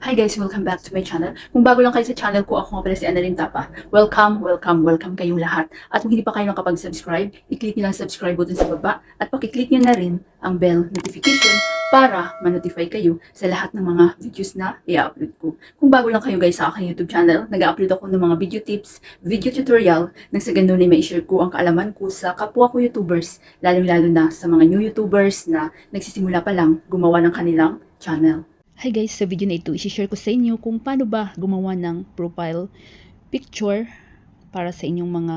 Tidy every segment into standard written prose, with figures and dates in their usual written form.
Hi guys! Welcome back to my channel. Kung bago lang kayo sa channel ko, ako nga pala si Annalyn Tapa. Welcome kayong lahat. At kung hindi pa kayo nakapag-subscribe, i-click nyo lang subscribe button sa baba at pakiclick nyo na rin ang bell notification para ma-notify kayo sa lahat ng mga videos na i-upload ko. Kung bago lang kayo guys sa aking YouTube channel, nag-upload ako ng mga video tips, video tutorial, nang sa ganun ay ma-share ko ang kaalaman ko sa kapwa ko YouTubers, lalong-lalo na sa mga new YouTubers na nagsisimula pa lang gumawa ng kanilang channel. Hi guys, sa video na ito, i-share ko sa inyo kung paano ba gumawa ng profile picture para sa inyong mga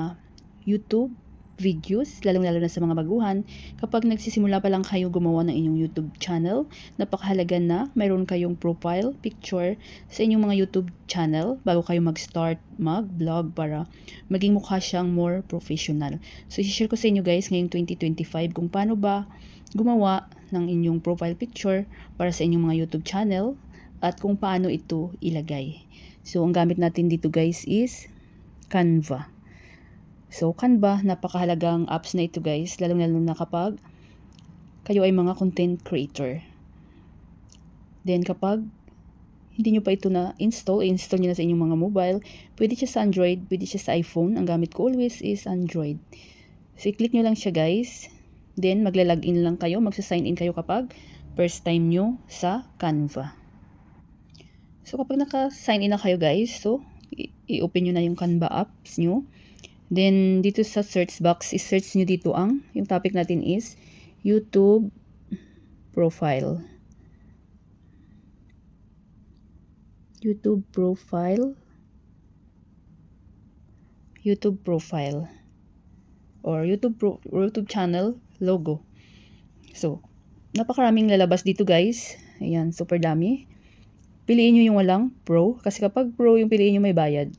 YouTube videos, lalong-lalo na sa mga baguhan. Kapag nagsisimula pa lang kayo gumawa ng inyong YouTube channel, napakahalaga na mayroon kayong profile picture sa inyong mga YouTube channel bago kayo mag-start mag-vlog para maging mukha siyang more professional. So, i-share ko sa inyo guys ngayong 2025 kung paano ba gumawa ng inyong profile picture para sa inyong mga YouTube channel at kung paano ito ilagay. So, ang gamit natin dito guys is Canva. So, Canva, napakahalagang apps na ito guys, lalong-lalo na kapag kayo ay mga content creator. Then, kapag hindi nyo pa ito na-install, install nyo na sa inyong mga mobile. Pwede siya sa Android, pwede siya sa iPhone. Ang gamit ko always is Android. So, i-click nyo lang siya guys. Then, magla-login lang kayo, magsa-sign in kayo kapag first time nyo sa Canva. So, kapag naka-sign in na kayo guys, so, i-open nyo na yung Canva apps nyo. Then, dito sa search box, i-search nyo dito yung topic natin is YouTube profile. YouTube profile. YouTube profile. Or YouTube channel logo. So, napakaraming lalabas dito guys. Ayan, super dami. Piliin nyo yung walang pro. Kasi kapag pro yung piliin nyo may bayad.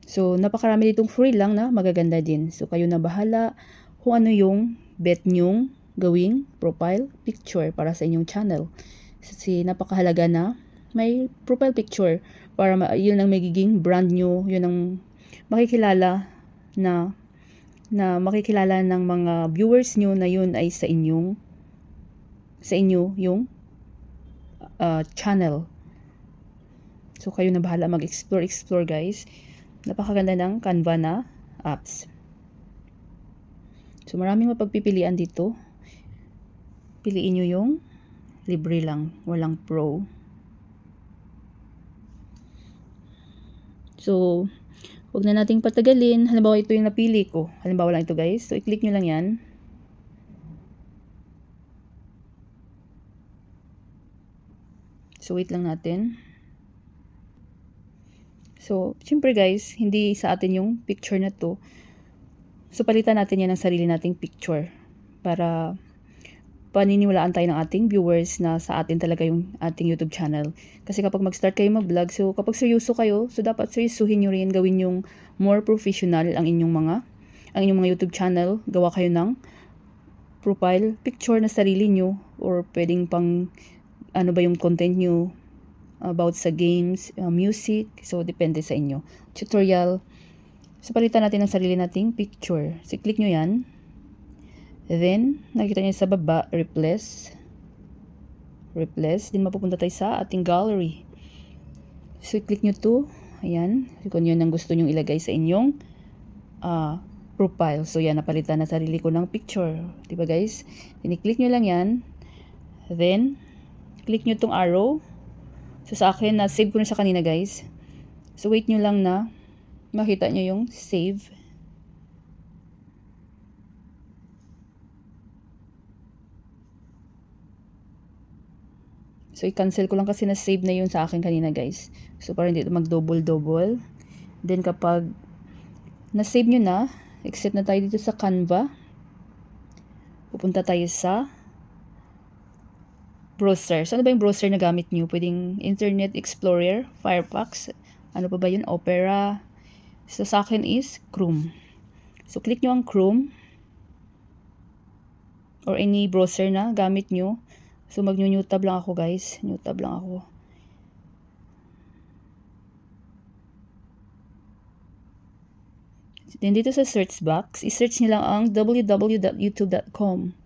So, napakarami ditong free lang na magaganda din. So, kayo na bahala kung ano yung bet nyong gawing profile picture para sa inyong channel. Kasi napakahalaga na may profile picture para yun ang magiging brand nyo. Yun ang makikilala makikilala ng mga viewers nyo na yun ay sa inyo yung channel. So, kayo na bahala mag-explore guys. Napakaganda ng Canva na apps. So, maraming mapagpipilian dito. Piliin nyo yung libre lang, walang pro. So, huwag na nating patagalin. Halimbawa, ito yung napili ko. Halimbawa lang ito guys. So, i-click nyo lang yan. So, wait lang natin. So, syempre guys, hindi sa atin yung picture na to. So, palitan natin yan ng sarili nating picture para paniniwalaan tayo ng ating viewers na sa atin talaga yung ating YouTube channel. Kasi kapag mag-start kayo mag-vlog, so kapag seryoso kayo, so dapat seryosuhin nyo rin, gawin yung more professional ang inyong mga YouTube channel. Gawa kayo ng profile picture na sarili nyo or pwedeng pang ano ba yung content nyo about sa games, music. So, depende sa inyo. Tutorial. So, palitan natin ang sarili nating picture. So, click nyo yan. Then, nakita nyo sa baba, replace. Then, mapupunta tayo sa ating gallery. So, click nyo to. Ayan. Kung yun ang gusto nyo ilagay sa inyong profile. So, yan. Napalitan na sarili ko ng picture. Diba guys? Then, i-click nyo lang yan. Then, click nyo tong arrow. So, sa akin, na-save ko na siya kanina guys. So, wait nyo lang na makita nyo yung save. So, i-cancel ko lang kasi na-save na yun sa akin kanina guys. So, para hindi ito mag-double. Then, kapag na-save nyo na, exit na tayo dito sa Canva. Pupunta tayo sa browser. So, ano ba yung browser na gamit nyo? Pwedeng Internet Explorer, Firefox, ano pa ba yun? Opera. So, sa akin is Chrome. So, click nyo ang Chrome or any browser na gamit nyo. So, mag-new tab lang ako guys. New tab lang ako. Then, dito sa search box, i-search nyo lang ang www.youtube.com.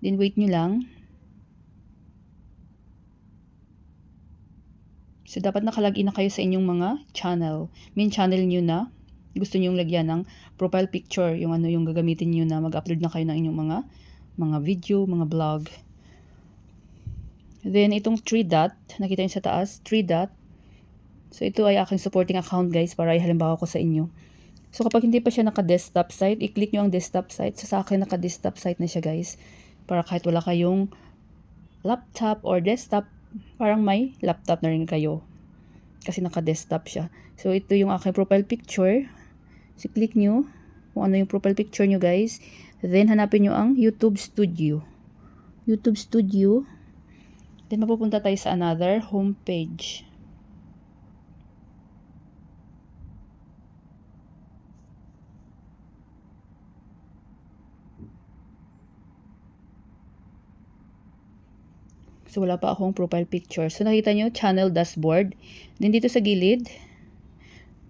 Then, wait nyo lang. So, dapat nakalagin na kayo sa inyong mga channel. Main channel nyo na. Gusto nyo yung lagyan ng profile picture. Yung ano yung gagamitin nyo na mag-upload na kayo ng inyong mga video, mga vlog. Then, itong 3 dot. Nakita nyo sa taas, 3 dot. So, ito ay aking supporting account guys para ihalimbawa ko sa inyo. So, kapag hindi pa siya naka-desktop site, i-click nyo ang desktop site. So, sa akin naka-desktop site na siya guys. Para kahit wala kayong laptop or desktop, parang may laptop na rin kayo. Kasi naka-desktop siya. So, ito yung aking profile picture. So, click nyo kung ano yung profile picture nyo guys. Then, hanapin nyo ang YouTube Studio. YouTube Studio. Then, mapupunta tayo sa another homepage. So, wala pa akong profile picture. So, nakita nyo, channel dashboard. Then, dito sa gilid,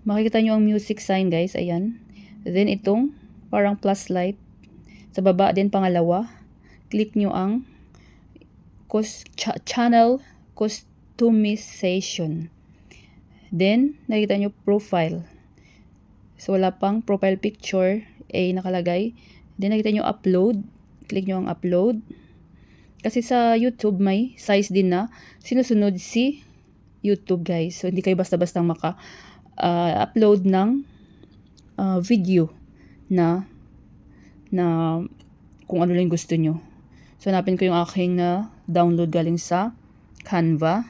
makikita nyo ang music sign, guys. Ayan. Then, itong parang plus light. Sa baba din, pangalawa. Click nyo ang channel customization. Then, nakita nyo profile. So, wala pang profile picture. Nakalagay. Then, nakita nyo upload. Click nyo ang upload. Kasi sa YouTube may size din na sinusunod si YouTube guys. So hindi kayo basta-basta maka-upload ng video na kung ano lang gusto nyo. So hanapin ko yung aking download galing sa Canva.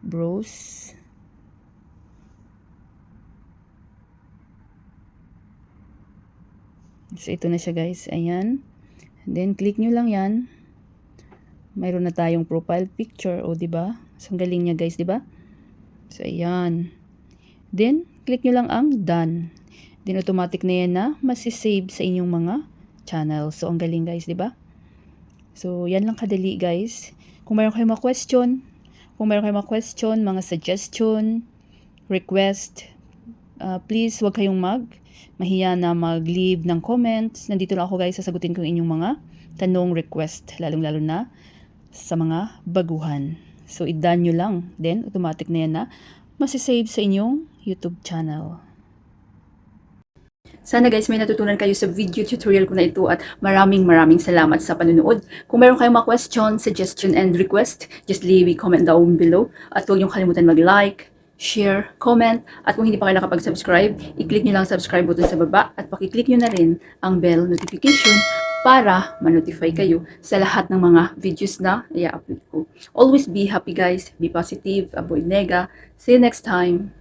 Browse. So ito na siya guys. Ayan. Then, click nyo lang yan. Mayroon na tayong profile picture. O, diba? So, ang galing niya, guys, diba? So, ayan. Then, click nyo lang ang done. Then, automatic na yan na masisave sa inyong mga channel. So, ang galing, guys, diba? So, yan lang kadali, guys. Kung mayroon kayong mga question, mga suggestion, request, please, huwag kayong mahiya na mag-leave ng comments. Nandito lang ako guys, sasagutin ko inyong mga tanong, request, lalong-lalo na sa mga baguhan. So, i-done nyo lang. Then, automatic na yan na masisave sa inyong YouTube channel. Sana guys, may natutunan kayo sa video tutorial ko na ito at maraming salamat sa panonood. Kung meron kayong mga question, suggestion, and request, just leave a comment down below. At huwag niyong kalimutan mag-like, share, comment, at kung hindi pa kayo nakapag-subscribe, i-click nyo lang subscribe button sa baba at pakiclick nyo na rin ang bell notification para ma-notify kayo sa lahat ng mga videos na i-upload ko. Always be happy guys, be positive, avoid nega. See you next time!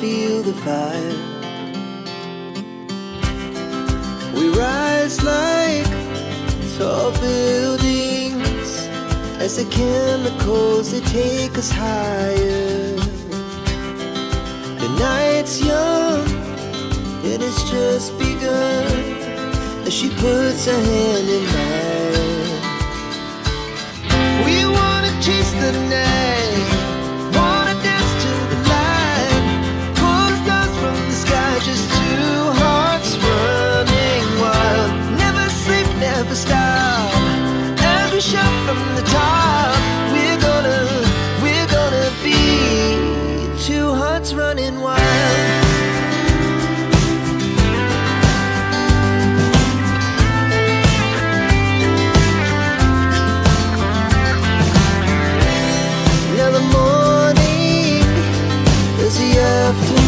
Feel the fire. We rise like tall buildings as the chemicals they take us higher. The night's young and it's just begun as she puts her hand in mine. We wanna chase the night, wanna dance to the light, pull the stars from the sky, just two hearts running wild. Never sleep, never stop, as we shout from the top. We're gonna be two hearts running wild. Now the morning is the afternoon.